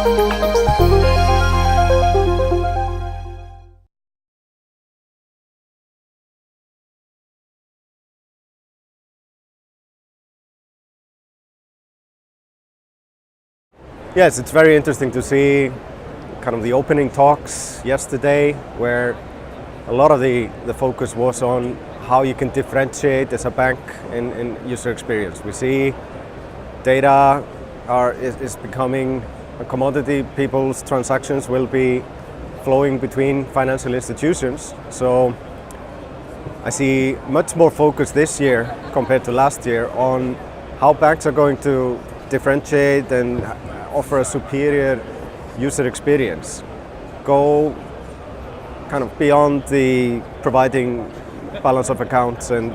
Yes, it's very interesting to see kind of the opening talks yesterday, where a lot of the focus was on how you can differentiate as a bank in user experience. We see data is becoming a commodity. People's transactions will be flowing between financial institutions. So I see much more focus this year compared to last year on how banks are going to differentiate and offer a superior user experience. Go kind of beyond the providing balance of accounts and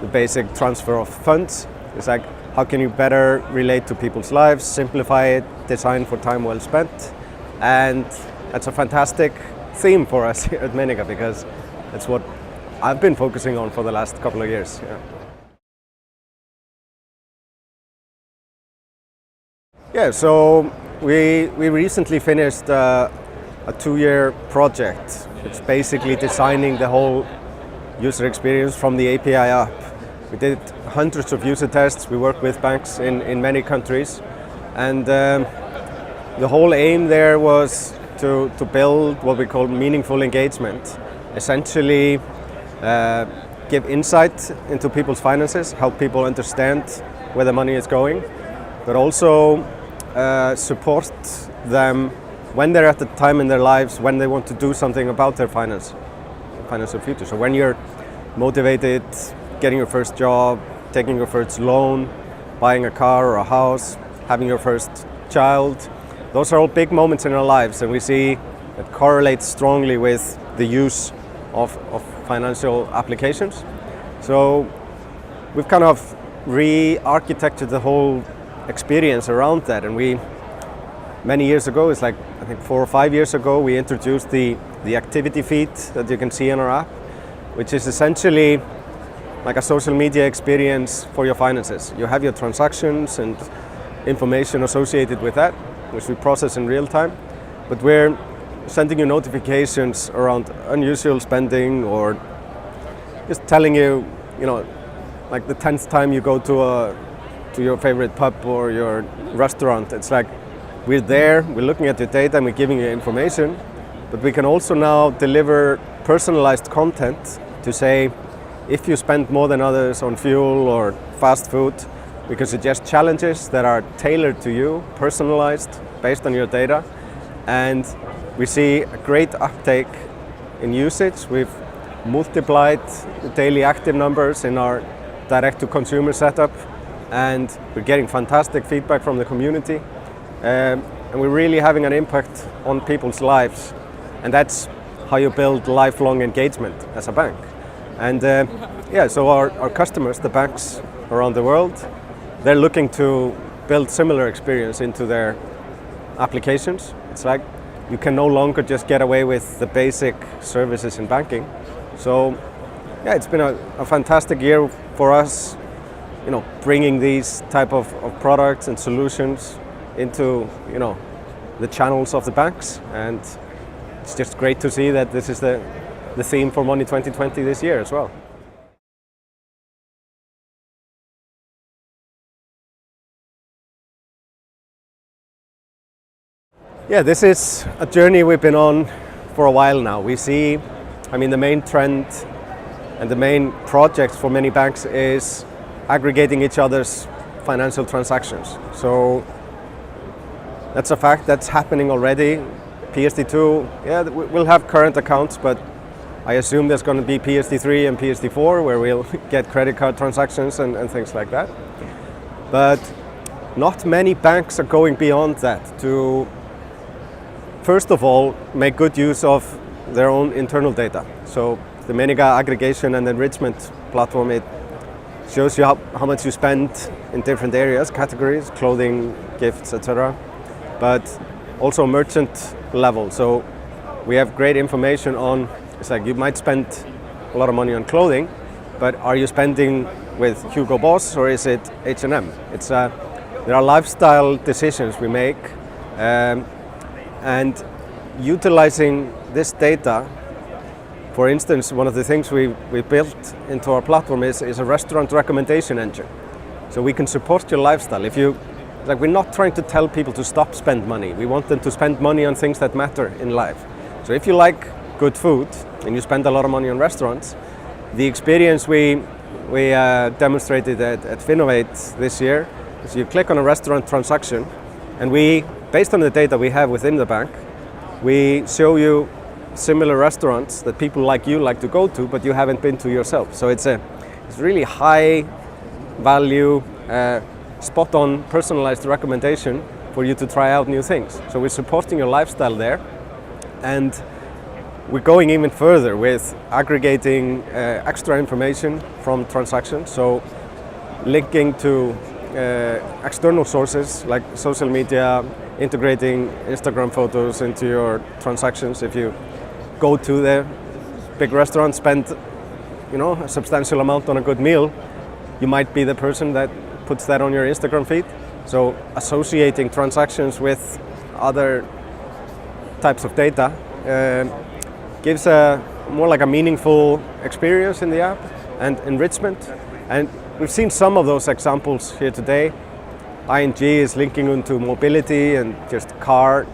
the basic transfer of funds. It's like, how can you better relate to people's lives, simplify it, design for time well spent? And that's a fantastic theme for us here at Meniga, because that's what I've been focusing on for the last couple of years. Yeah, so we recently finished a 2-year project. It's basically designing the whole user experience from the API up. We did hundreds of user tests. We work with banks in many countries, and the whole aim there was to build what we call meaningful engagement. Essentially give insight into people's finances, help people understand where the money is going, but also support them when they're at the time in their lives when they want to do something about their financial future. So when you're motivated, getting your first job, taking your first loan, buying a car or a house, having your first child, those are all big moments in our lives, and we see it correlates strongly with the use of financial applications. So we've kind of re-architected the whole experience around that, and many years ago, it's like I think 4 or 5 years ago, we introduced the activity feed that you can see in our app, which is essentially like a social media experience for your finances. You have your transactions and information associated with that, which we process in real time, but we're sending you notifications around unusual spending, or just telling you, like the 10th time you go to your favorite pub or your restaurant. It's like we're there, we're looking at your data and we're giving you information, but we can also now deliver personalized content to say, if you spend more than others on fuel or fast food, we can suggest challenges that are tailored to you, personalized, based on your data. And we see a great uptake in usage. We've multiplied the daily active numbers in our direct-to-consumer setup, and we're getting fantastic feedback from the community. And we're really having an impact on people's lives. And that's how you build lifelong engagement as a bank. And so our customers, the banks around the world, they're looking to build similar experience into their applications. It's like you can no longer just get away with the basic services in banking. So it's been a fantastic year for us, bringing these type of products and solutions into the channels of the banks, and it's just great to see that this is the theme for Money 2020 this year as well. Yeah, this is a journey we've been on for a while now. We see, the main trend and the main project for many banks is aggregating each other's financial transactions. So that's a fact that's happening already. PSD2, we'll have current accounts, but I assume there's going to be PSD3 and PSD4 where we'll get credit card transactions and things like that. But not many banks are going beyond that to, first of all, make good use of their own internal data. So the Meniga aggregation and enrichment platform, it shows you how much you spend in different areas, categories, clothing, gifts, etc. But also merchant level. So we have great information on, it's like you might spend a lot of money on clothing, but are you spending with Hugo Boss or is it H&M? There are lifestyle decisions we make And utilizing this data, for instance, one of the things we built into our platform is a restaurant recommendation engine. So we can support your lifestyle. We're not trying to tell people to stop spend money. We want them to spend money on things that matter in life. So if you like good food and you spend a lot of money on restaurants, the experience we demonstrated at Finnovate this year is you click on a restaurant transaction, and we, based on the data we have within the bank, we show you similar restaurants that people like you like to go to, but you haven't been to yourself. So it's really high value, spot on personalized recommendation for you to try out new things. So we're supporting your lifestyle there, and we're going even further with aggregating extra information from transactions. So linking to external sources like social media, integrating Instagram photos into your transactions. If you go to the big restaurant, spend a substantial amount on a good meal, you might be the person that puts that on your Instagram feed. So associating transactions with other types of data gives more like a meaningful experience in the app and enrichment. And we've seen some of those examples here today. ING is linking into mobility and just car,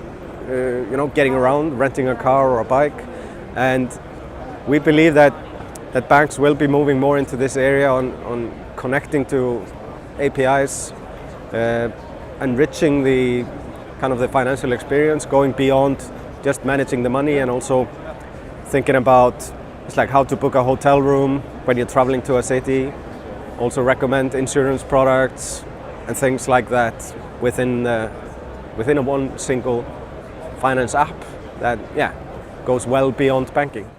getting around, renting a car or a bike. And we believe that banks will be moving more into this area on connecting to APIs, enriching the financial experience, going beyond just managing the money, and also thinking about how to book a hotel room when you're traveling to a city, also recommend insurance products and things like that within a one single finance app that goes well beyond banking.